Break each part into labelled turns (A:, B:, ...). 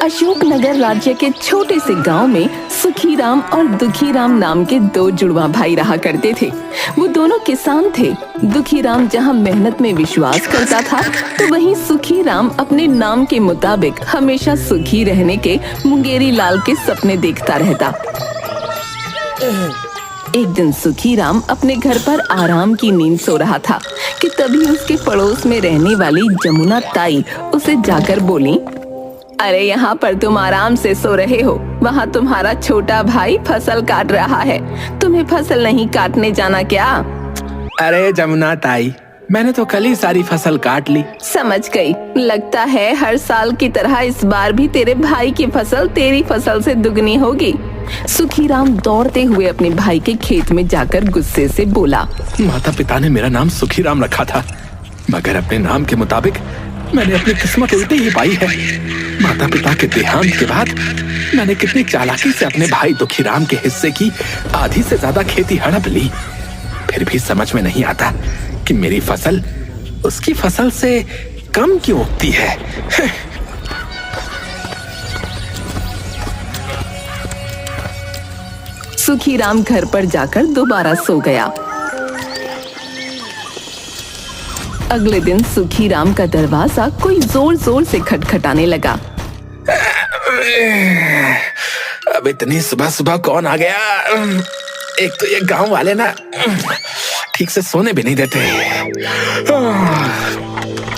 A: अशोकनगर राज्य के छोटे से गांव में सुखीराम और दुखीराम नाम के दो जुड़वा भाई रहा करते थे। वो दोनों किसान थे। दुखीराम जहां मेहनत में विश्वास करता था, तो वहीं सुखीराम अपने नाम के मुताबिक हमेशा सुखी रहने के मुंगेरी लाल के सपने देखता रहता। एक दिन सुखीराम अपने घर पर आराम की नींद सो रहा था कि तभी उसके पड़ोस में रहने वाली जमुना ताई उसे जाकर बोली, अरे यहाँ पर तुम आराम से सो रहे हो, वहाँ तुम्हारा छोटा भाई फसल काट रहा है। तुम्हें फसल नहीं काटने जाना क्या?
B: अरे जमुना ताई, मैंने तो कल ही सारी फसल काट ली।
A: समझ गई, लगता है हर साल की तरह इस बार भी तेरे भाई की फसल तेरी फसल से दुगनी होगी। सुखीराम दौड़ते हुए अपने भाई के खेत में जाकर गुस्से से बोला,
B: माता पिता ने मेरा नाम सुखीराम रखा था, मगर अपने नाम के मुताबिक मैंने अपनी किस्मत उल्टी ही पाई है। माता पिता के देहांत के बाद मैंने कितनी चालाकी से अपने भाई दुखीराम के हिस्से की आधी से ज्यादा खेती हड़प ली। फिर भी समझ में नहीं आता कि मेरी फसल उसकी फसल से कम क्यों उगती है।
A: सुखीराम घर पर जाकर दोबारा सो गया। अगले दिन सुखीराम का दरवाजा कोई जोर जोर से खटखटाने लगा।
B: अब इतनी सुबह सुबह कौन आ गया? एक तो ये गांव वाले ना ठीक से सोने भी नहीं देते।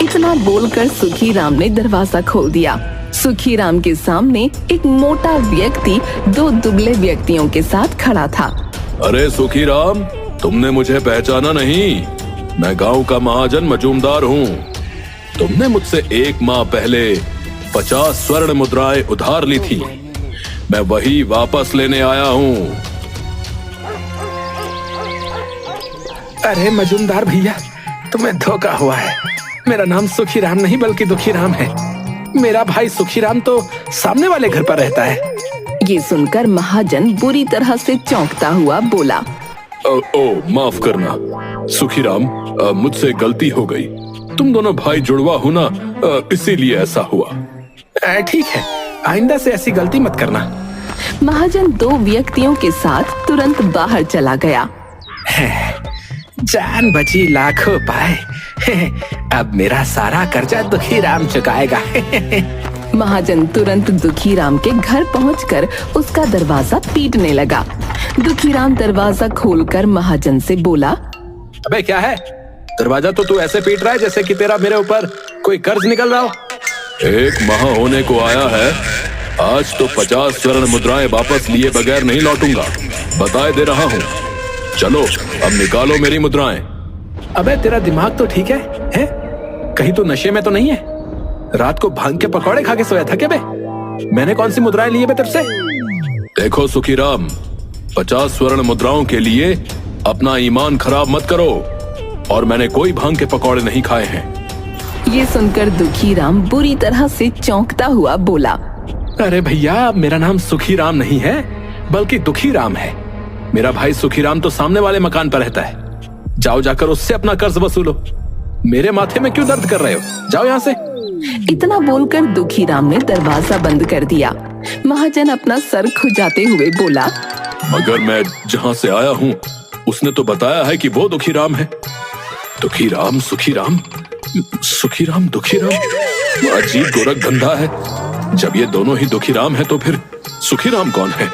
A: इतना बोलकर सुखीराम ने दरवाजा खोल दिया। सुखीराम के सामने एक मोटा व्यक्ति दो दुबले व्यक्तियों के साथ खड़ा था।
C: अरे सुखीराम, तुमने मुझे पहचाना नहीं? मैं गांव का महाजन मजूमदार हूँ। तुमने मुझसे 1 माह पहले 50 स्वर्ण मुद्राएं उधार ली थी, मैं वही वापस लेने आया हूँ।
B: अरे मजूमदार भैया, तुम्हें धोखा हुआ है। मेरा नाम सुखीराम नहीं बल्कि दुखीराम है। मेरा भाई सुखीराम तो सामने वाले घर पर रहता है।
A: ये सुनकर महाजन बुरी तरह से चौंकता हुआ बोला,
C: माफ करना सुखीराम, मुझसे गलती हो गई। तुम दोनों भाई जुड़वा हो ना, इसीलिए ऐसा हुआ।
B: ठीक है, आइंदा से ऐसी गलती मत करना।
A: महाजन दो व्यक्तियों के साथ तुरंत बाहर चला गया।
B: जान बची लाखों पाए। अब मेरा सारा कर्जा दुखीराम चुकाएगा।
A: महाजन तुरंत दुखीराम के घर पहुंचकर उसका दरवाजा पीटने लगा। दुखीराम दरवाजा खोलकर महाजन से बोला,
B: अबे क्या है? दरवाजा तो तू ऐसे पीट रहा है जैसे कि तेरा मेरे ऊपर कोई कर्ज निकल रहा हो।
C: 1 माह होने को आया है, आज तो 50 स्वर्ण मुद्राएं वापस लिए बगैर नहीं लौटूंगा, बताए दे रहा हूँ। चलो अब निकालो मेरी मुद्राएं।
B: अबे तेरा दिमाग तो ठीक है? कहीं तू नशे में तो नहीं है? रात को भांग के पकौड़े खा के सोया था क्या बे? मैंने कौन सी मुद्राएं ली है बे तुझसे?
C: देखो सुखीराम, 50 स्वर्ण मुद्राओं के लिए अपना ईमान खराब मत करो, और मैंने कोई भांग के पकौड़े नहीं खाए हैं।
A: ये सुनकर दुखीराम बुरी तरह से चौंकता हुआ बोला,
B: अरे भैया, मेरा नाम सुखीराम नहीं है बल्कि दुखीराम है। मेरा भाई सुखीराम तो सामने वाले मकान पर रहता है। जाओ जाकर उससे अपना कर्ज वसूलो। मेरे माथे में क्यों दर्द कर रहे हो? जाओ यहाँ से।
A: इतना बोलकर दुखीराम ने दरवाजा बंद कर दिया। महाजन अपना सर खुजाते हुए बोला,
C: मगर मैं जहाँ से आया हूँ उसने तो बताया है कि वो दुखीराम है। दुखीराम सुखीराम, सुखीराम दुखीराम, अजीब गोरख धंधा है। जब ये दोनों ही दुखीराम है तो फिर सुखीराम कौन है?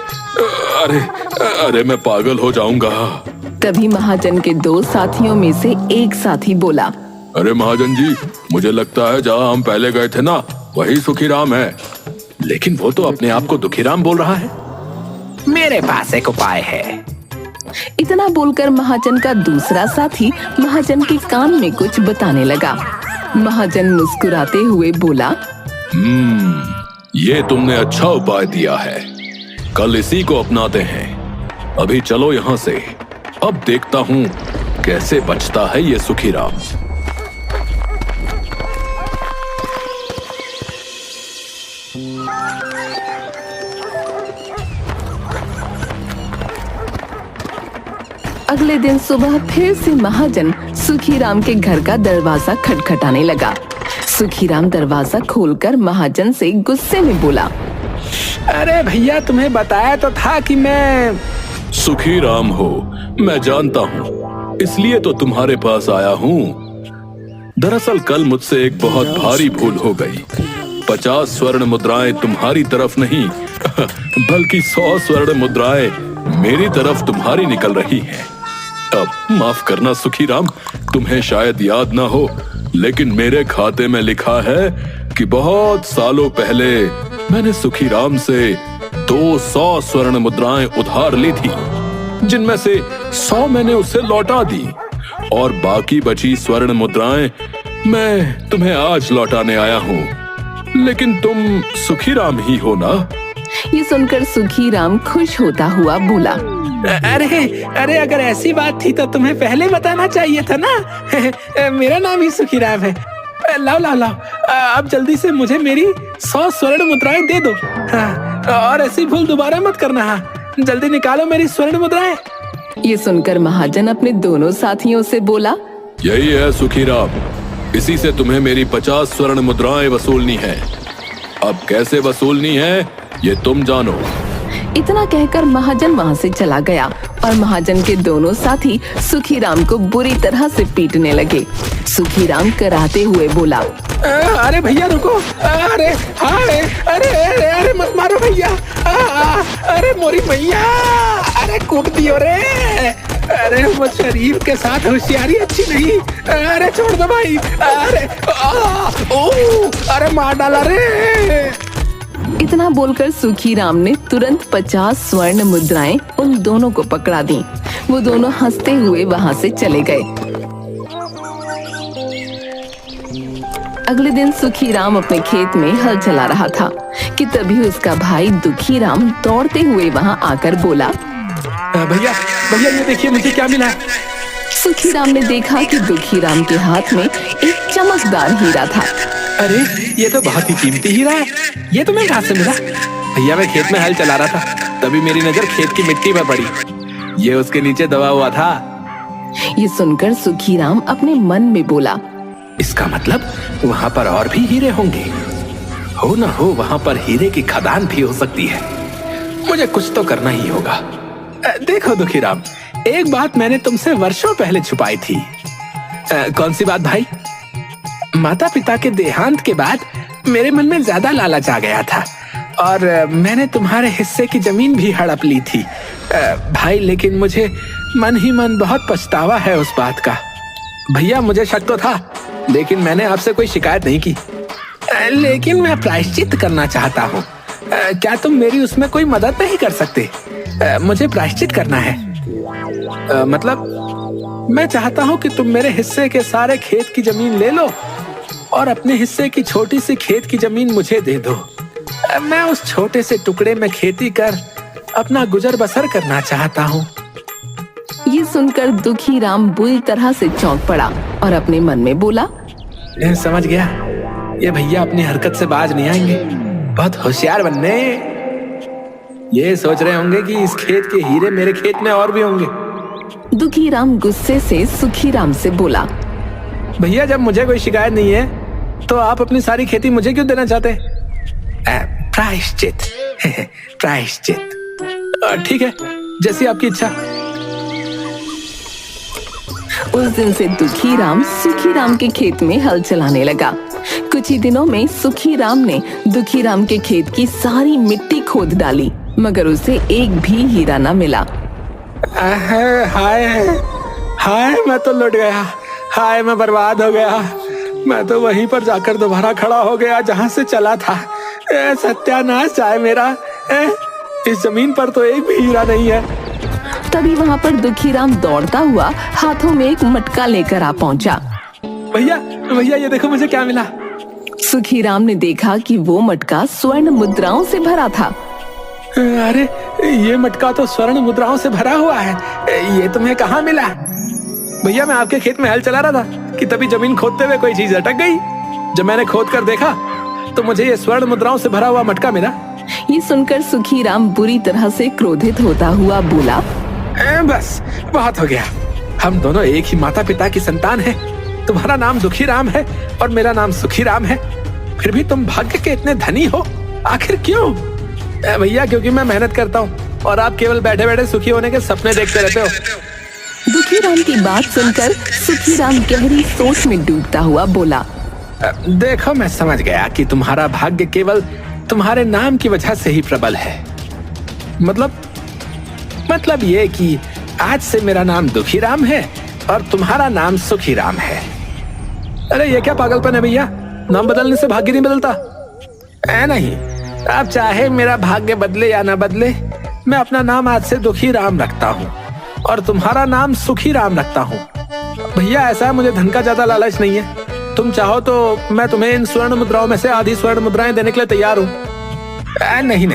C: अरे मैं पागल हो जाऊंगा।
A: तभी महाजन के दो साथियों में से एक साथी बोला,
C: अरे महाजन जी, मुझे लगता है जहाँ हम पहले गए थे ना, वही सुखीराम है।
B: लेकिन वो तो अपने आप को दुखीराम बोल रहा है। मेरे पास एक उपाय है।
A: इतना बोलकर महाजन का दूसरा साथी महाजन के कान में कुछ बताने लगा। महाजन मुस्कुराते हुए बोला,
C: ये तुमने अच्छा उपाय दिया है, कल इसी को अपनाते हैं। अभी चलो यहाँ से, अब देखता हूँ कैसे बचता है ये सुखीराम।
A: अगले दिन सुबह फिर से महाजन सुखीराम के घर का दरवाजा खटखटाने लगा। सुखीराम दरवाजा खोलकर महाजन से गुस्से में बोला,
B: अरे भैया, तुम्हें बताया तो था कि मैं
C: सुखी राम हो, मैं जानता हूँ, इसलिए तो तुम्हारे पास आया हूँ। दरअसल कल मुझसे एक बहुत भारी भूल हो गई। 50 स्वर्ण मुद्राएं तुम्हारी तरफ नहीं बल्कि 100 स्वर्ण मुद्राएं मेरी तरफ तुम्हारी निकल रही हैं। अब माफ करना सुखी राम, तुम्हें शायद याद ना हो, लेकिन मेरे खाते में लिखा है कि बहुत सालों पहले मैंने सुखी राम से 200 स्वर्ण मुद्राएं उधार ली थी, जिनमें से 100 मैंने उसे लौटा दी और बाकी बची स्वर्ण मुद्राएं मैं तुम्हें आज लौटाने आया हूँ। लेकिन तुम सुखी राम ही हो ना?
A: ये सुनकर सुखीराम खुश होता हुआ बोला,
B: अरे अगर ऐसी बात थी तो तुम्हें पहले बताना चाहिए था ना। मेरा नाम ही सुखीराम है। लाओ, अब जल्दी से मुझे मेरी 100 स्वर्ण मुद्राएं दे दो। हाँ, और ऐसी भूल दोबारा मत करना। हाँ, जल्दी निकालो मेरी स्वर्ण मुद्राएं।
A: ये सुनकर महाजन अपने दोनों साथियों से बोला,
C: यही है सुखी राम, इसी से तुम्हें मेरी 50 स्वर्ण मुद्राएं वसूलनी है। अब कैसे वसूलनी है ये तुम जानो।
A: इतना कहकर महाजन वहाँ से चला गया और महाजन के दोनों साथी सुखीराम को बुरी तरह से पीटने लगे। सुखीराम कराहते हुए बोला,
B: अरे भैया रुको, अरे मत मारो भैया, अरे मोरी भैया, अरे कूट दियो रे। अरे वो शरीफ के साथ होशियारी अच्छी नहीं। अरे छोड़ दो भाई। अरे मार डाला रे।
A: इतना बोलकर सुखीराम ने तुरंत 50 स्वर्ण मुद्राएं उन दोनों को पकड़ा दी। वो दोनों हंसते हुए वहाँ से चले गए। अगले दिन सुखीराम अपने खेत में हल चला रहा था कि तभी उसका भाई दुखीराम दौड़ते हुए वहाँ आकर बोला,
B: भैया ये देखिए मुझे क्या मिला है।
A: सुखीराम ने देखा कि दुखीराम के हाथ में एक चमकदार हीरा था।
B: अरे ये तो बहुत ही कीमती हीरा है। ये तुम्हें कहाँ से मिला? भैया मैं खेत में हल चला रहा था, तभी मेरी नजर खेत की मिट्टी में पड़ी। ये उसके नीचे दबा हुआ था।
A: ये सुनकर सुखीराम अपने मन में बोला,
B: इसका मतलब वहाँ पर और भी हीरे होंगे। हो ना हो वहाँ पर हीरे की खदान भी हो सकती है। मुझे कुछ तो करना ही होगा। देखो दुखीराम, एक बात मैंने तुमसे वर्षों पहले छुपाई थी। कौन सी बात भाई? माता पिता के देहांत के बाद मेरे मन में ज्यादा लालच आ गया था और मैंने तुम्हारे हिस्से की जमीन भी हड़प ली थी भाई, लेकिन मुझे मन ही मन बहुत पछतावा है उस बात का। भैया मुझे शक तो था, लेकिन मैंने आपसे कोई शिकायत नहीं की। लेकिन मैं प्रायश्चित करना चाहता हूँ। क्या तुम मेरी उसमें कोई मदद नहीं कर सकते? मुझे प्रायश्चित करना है। मतलब मैं चाहता हूँ कि तुम मेरे हिस्से के सारे खेत की जमीन ले लो और अपने हिस्से की छोटी सी खेत की जमीन मुझे दे दो। मैं उस छोटे से टुकड़े में खेती कर अपना गुजर बसर करना चाहता हूँ।
A: ये सुनकर दुखीराम बुरी तरह से चौंक पड़ा और अपने मन में बोला,
B: समझ गया, ये भैया अपनी हरकत से बाज नहीं आएंगे। बहुत होशियार बनने। ये सोच रहे होंगे कि इस खेत के हीरे मेरे खेत में और भी होंगे।
A: दुखीराम गुस्से से सुखीराम से बोला,
B: भैया जब मुझे कोई शिकायत नहीं है तो आप अपनी सारी खेती मुझे क्यों देना चाहते? प्रायश्चित प्रायश्चित। ठीक है, जैसी आपकी इच्छा।
A: उस दिन से दुखीराम सुखीराम के खेत में हल चलाने लगा। कुछ ही दिनों में सुखीराम ने दुखीराम के खेत की सारी मिट्टी खोद डाली, मगर उसे एक भी हीरा न मिला।
B: हाय मैं तो लुट गया। हाय मैं बर्बाद हो गया। मैं तो वहीं पर जाकर दोबारा खड़ा हो गया जहाँ से चला था। सत्यानाश जाए मेरा। इस जमीन पर तो एक भी हीरा नहीं है।
A: तभी वहाँ पर दुखीराम दौड़ता हुआ हाथों में एक मटका लेकर आ पहुँचा।
B: भैया ये देखो मुझे क्या मिला।
A: सुखीराम ने देखा कि वो मटका स्वर्ण मुद्राओं से भरा था।
B: अरे ये मटका तो स्वर्ण मुद्राओं से भरा हुआ है। ये तुम्हें कहाँ मिला? भैया मैं आपके खेत में हल चला रहा था कि तभी जमीन खोदते हुए कोई चीज अटक गई। जब मैंने खोद कर देखा तो मुझे ये स्वर्ण मुद्राओं से भरा हुआ मटका मिला।
A: ये सुनकर सुखीराम बुरी तरह से क्रोधित होता हुआ बोला,
B: बस बहुत हो गया। हम दोनों एक ही माता पिता की संतान हैं। तुम्हारा नाम दुखी राम है और मेरा नाम सुखी राम है, फिर भी तुम भाग्य के इतने धनी हो, आखिर क्यों? भैया क्योंकि मैं मेहनत करता हूँ और आप केवल बैठे बैठे सुखी होने के सपने देखते रहते हो।
A: दुखी राम की बात सुनकर सुखी राम गहरी सोच में डूबता हुआ बोला,
B: देखो मैं समझ गया कि तुम्हारा भाग्य केवल तुम्हारे नाम की वजह से ही प्रबल है। मतलब ये कि आज से मेरा नाम दुखी राम है और तुम्हारा नाम सुखी राम है। अरे ये क्या पागलपन है भैया, नाम बदलने से भाग्य नहीं बदलता। नहीं, आप चाहे मेरा भाग्य बदले या ना बदले, मैं अपना नाम आज से दुखी राम रखता हूँ और तुम्हारा नाम सुखी राम रखता हूँ। भैया ऐसा है, मुझे धन का ज्यादा लालच नहीं है। तुम चाहो तो मैं तुम्हें इन स्वर्ण मुद्राओं में से आधी स्वर्ण मुद्राएं देने के लिए तैयार हूँ। नहीं,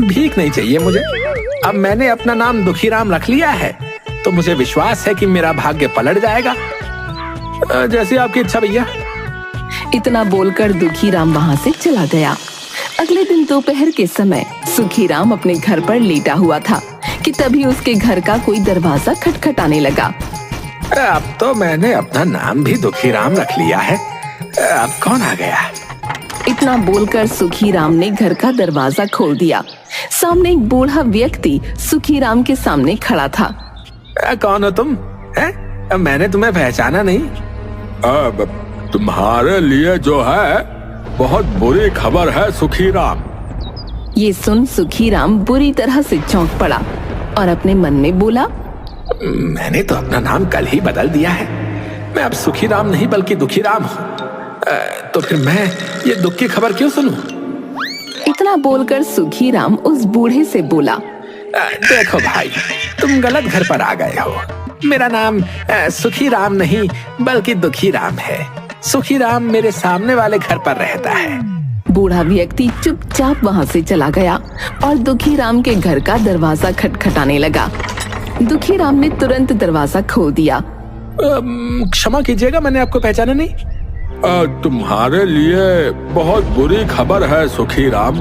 B: भीख नहीं चाहिए मुझे। अब मैंने अपना नाम दुखी राम रख लिया है तो मुझे विश्वास है कि मेरा भाग्य पलट जाएगा। जैसी आपकी इच्छा भैया।
A: इतना बोलकर दुखी राम वहां से चला गया। अगले दिन दोपहर के समय सुखी राम अपने घर पर लेटा हुआ था कि तभी उसके घर का कोई दरवाजा खटखटाने लगा।
B: अब तो मैंने अपना नाम भी दुखी राम रख लिया है, अब कौन आ गया?
A: इतना बोलकर सुखी राम ने घर का दरवाजा खोल दिया। सामने एक बूढ़ा व्यक्ति सुखी राम के सामने खड़ा था।
B: कौन हो तुम? मैंने तुम्हें पहचाना नहीं।
C: अब तुम्हारे लिए जो है बहुत बुरी खबर है सुखी राम।
A: ये सुन सुखी राम बुरी तरह से चौंक पड़ा और अपने मन में बोला,
B: मैंने तो अपना नाम कल ही बदल दिया है। मैं अब सुखी राम नहीं बल्कि दुखी राम हूँ। तो फिर मैं ये दुख की खबर क्यों सुनूं?
A: इतना बोलकर सुखी राम उस बूढ़े से बोला,
B: देखो भाई, तुम गलत घर पर आ गए हो। मेरा नाम सुखी राम नहीं बल्कि दुखी राम है। सुखी राम मेरे सामने वाले घर पर रहता है।
A: बूढ़ा व्यक्ति चुपचाप वहां से चला गया और दुखी राम के घर का दरवाजा खटखटाने लगा। दुखी राम ने तुरंत दरवाजा खोल दिया।
B: क्षमा कीजिएगा, मैंने आपको पहचाना नहीं।
C: तुम्हारे लिए बहुत बुरी खबर है सुखी राम।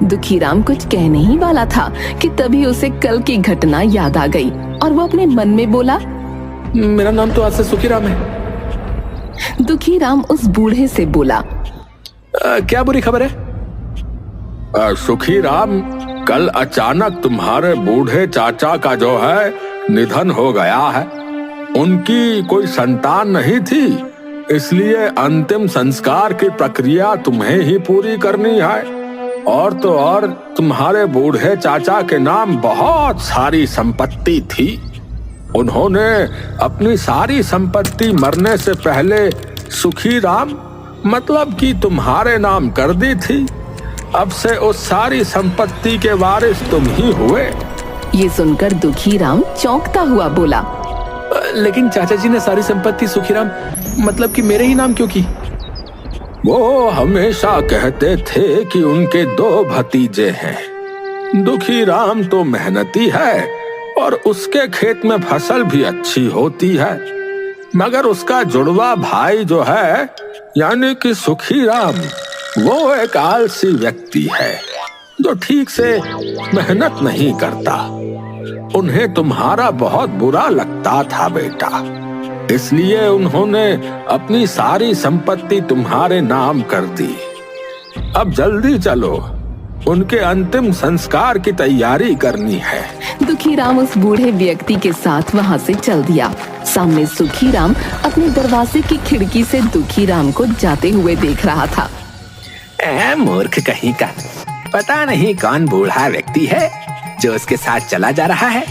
A: दुखी राम कुछ कहने ही वाला था कि तभी उसे कल की घटना याद आ गई और वो अपने मन में बोला,
B: मेरा नाम तो आज से सुखी राम है।
A: दुखी राम उस बूढ़े से बोला,
B: क्या बुरी खबर है?
C: सुखी राम, कल अचानक तुम्हारे बूढ़े चाचा का जो है निधन हो गया है। उनकी कोई संतान नहीं थी, इसलिए अंतिम संस्कार की प्रक्रिया तुम्हें ही पूरी करनी है। और तो और तुम्हारे बूढ़े चाचा के नाम बहुत सारी संपत्ति थी। उन्होंने अपनी सारी संपत्ति मरने से पहले सुखी राम मतलब कि तुम्हारे नाम कर दी थी। अब से उस सारी संपत्ति के वारिस तुम ही हुए।
A: ये सुनकर दुखी राम चौंकता हुआ बोला,
B: लेकिन चाचा जी ने सारी संपत्ति सुखी राम मतलब कि मेरे ही नाम क्यों की?
C: वो हमेशा कहते थे कि उनके 2 भतीजे हैं। दुखी राम तो मेहनती है और उसके खेत में फसल भी अच्छी होती है, मगर उसका जुड़वा भाई जो है यानी कि सुखी राम, वो एक आलसी व्यक्ति है जो ठीक से मेहनत नहीं करता। उन्हें तुम्हारा बहुत बुरा लगता था बेटा, इसलिए उन्होंने अपनी सारी संपत्ति तुम्हारे नाम कर दी। अब जल्दी चलो, उनके अंतिम संस्कार की तैयारी करनी है।
A: दुखी राम उस बूढ़े व्यक्ति के साथ वहां से चल दिया। सामने सुखी राम अपने दरवाजे की खिड़की से दुखी राम को जाते हुए देख रहा था।
B: मूर्ख कहीं का, पता नहीं कौन बूढ़ा व्यक्ति है जो उसके साथ चला जा रहा है।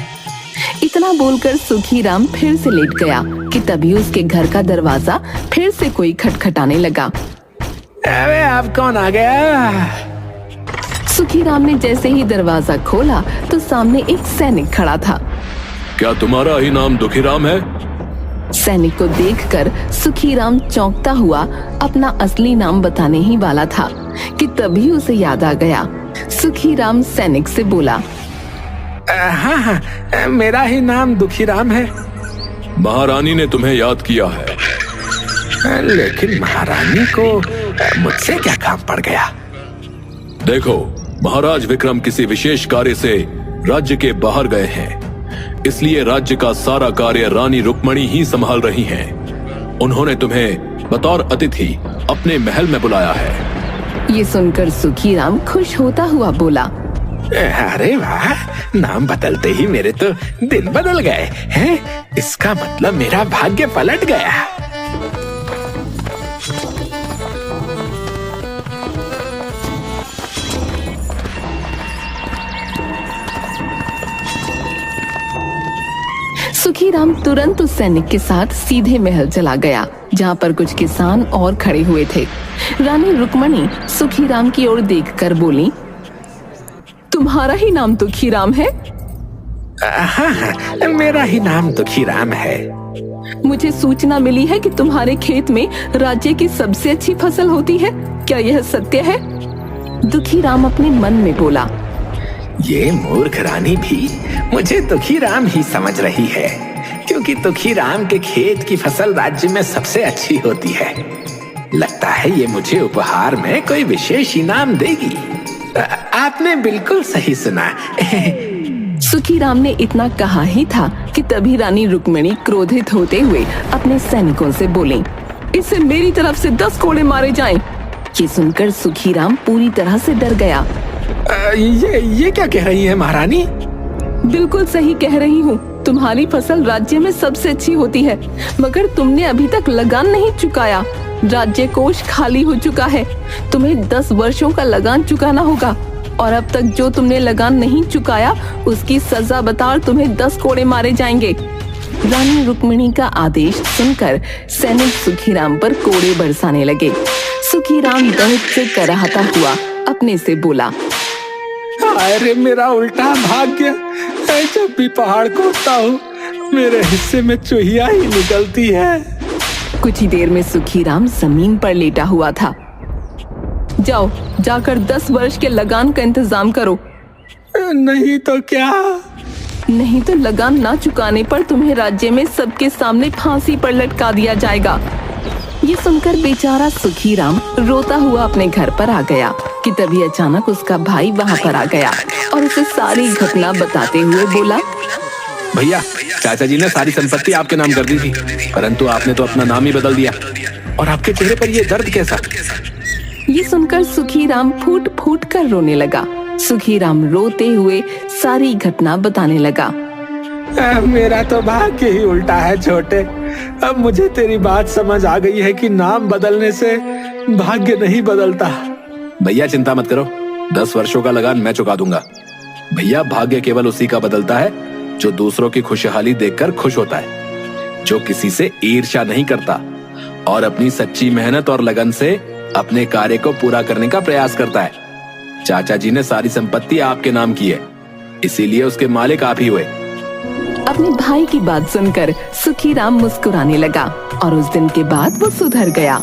A: इतना बोलकर सुखी राम फिर से लेट गया कि तभी उसके घर का दरवाजा फिर से कोई खटखटाने लगा।
B: अबे अब कौन आ गया?
A: सुखी राम ने जैसे ही दरवाजा खोला तो सामने एक सैनिक खड़ा था।
C: क्या तुम्हारा ही नाम दुखी राम है?
A: सैनिक को देखकर सुखी राम चौंकता हुआ अपना असली नाम बताने ही वाला था कि तभी उसे याद आ गया। सुखी राम सैनिक से बोला,
B: हाँ, मेरा ही नाम दुखी राम है।
C: महारानी ने तुम्हें याद किया है।
B: लेकिन महारानी को मुझसे क्या काम पड़ गया?
C: देखो, महाराज विक्रम किसी विशेष कार्य से राज्य के बाहर गए हैं, इसलिए राज्य का सारा कार्य रानी रुक्मणी ही संभाल रही हैं। उन्होंने तुम्हें बतौर अतिथि अपने महल में बुलाया है।
A: ये सुनकर सुखीराम खुश होता हुआ बोला,
B: अरे वाह, नाम बदलते ही मेरे तो दिन बदल गए हैं। इसका मतलब मेरा भाग्य पलट गया।
A: सुखीराम तुरंत उस सैनिक के साथ सीधे महल चला गया जहाँ पर कुछ किसान और खड़े हुए थे। रानी रुक्मणी सुखीराम की ओर देखकर बोली, तुम्हारा ही नाम दुखीराम है?
B: हाँ, मेरा ही नाम दुखीराम है।
A: मुझे सूचना मिली है कि तुम्हारे खेत में राज्य की सबसे अच्छी फसल होती है, क्या यह सत्य है? दुखीराम अपने मन में बोला।
B: ये मूर्ख रानी भी मुझे दुखीराम ही समझ रही है, क्योंकि दुखीराम के खेत की फसल राज्य में सबसे अच्छी होती है। लगता है ये मुझे उपहार में कोई विशेष इनाम देगी। आपने बिल्कुल सही सुना।
A: सुखीराम ने इतना कहा ही था कि तभी रानी रुक्मिणी क्रोधित होते हुए अपने सैनिकों से बोली, इसे मेरी तरफ से 10 कोड़े मारे जाएं। ये सुनकर सुखीराम पूरी तरह से डर गया।
B: ये क्या कह रही है महारानी?
A: बिल्कुल सही कह रही हूँ। तुम्हारी फसल राज्य में सबसे अच्छी होती है, मगर तुमने अभी तक लगान नहीं चुकाया। राज्य कोष खाली हो चुका है। तुम्हें 10 वर्षों का लगान चुकाना होगा, और अब तक जो तुमने लगान नहीं चुकाया उसकी सजा बता तुम्हें 10 कोड़े मारे जाएंगे। रानी रुक्मिणी का आदेश सुनकर सैनिक सुखीराम पर कोड़े बरसाने लगे। सुखीराम दर्द से कराहता हुआ अपने से बोला,
B: अरे मेरा उल्टा भाग्य। जब भी पहाड़ कूदता हूँ मेरे हिस्से में चूहिया ही निकलती है।
A: कुछ ही देर में सुखीराम जमीन पर लेटा हुआ था। जाओ, जाकर 10 वर्ष के लगान का इंतजाम करो।
B: नहीं तो क्या?
A: नहीं तो लगान ना चुकाने पर तुम्हें राज्य में सबके सामने फांसी पर लटका दिया जाएगा। ये सुनकर बेचारा सुखीराम रोता हुआ अपने घर पर आ गया कि तभी अचानक उसका भाई वहाँ पर आ गया और उसे सारी घटना बताते हुए बोला,
C: भैया, चाचा जी ने सारी संपत्ति आपके नाम कर दी थी, परंतु आपने तो अपना नाम ही बदल दिया। और आपके चेहरे पर ये दर्द कैसा?
A: ये सुनकर सुखीराम फूट फूट कर रोने लगा। सुखीराम रोते हुए सारी घटना बताने लगा।
B: मेरा तो भाग्य ही उल्टा है छोटे। अब मुझे तेरी बात समझ आ गई है कि नाम बदलने से भाग्य नहीं बदलता।
C: भैया चिंता मत करो, 10 वर्षों का लगान मैं चुका दूंगा। भैया, भाग्य केवल उसी का बदलता है जो दूसरों की खुशहाली देखकर खुश होता है, जो किसी से ईर्ष्या नहीं करता और अपनी सच्ची मेहनत और लगन से अपने कार्य को पूरा करने का प्रयास करता है। चाचा जी ने सारी संपत्ति आपके नाम की है, इसीलिए उसके मालिक आप ही हुए।
A: अपने भाई की बात सुनकर सुखीराम मुस्कुराने लगा और उस दिन के बाद वो सुधर गया।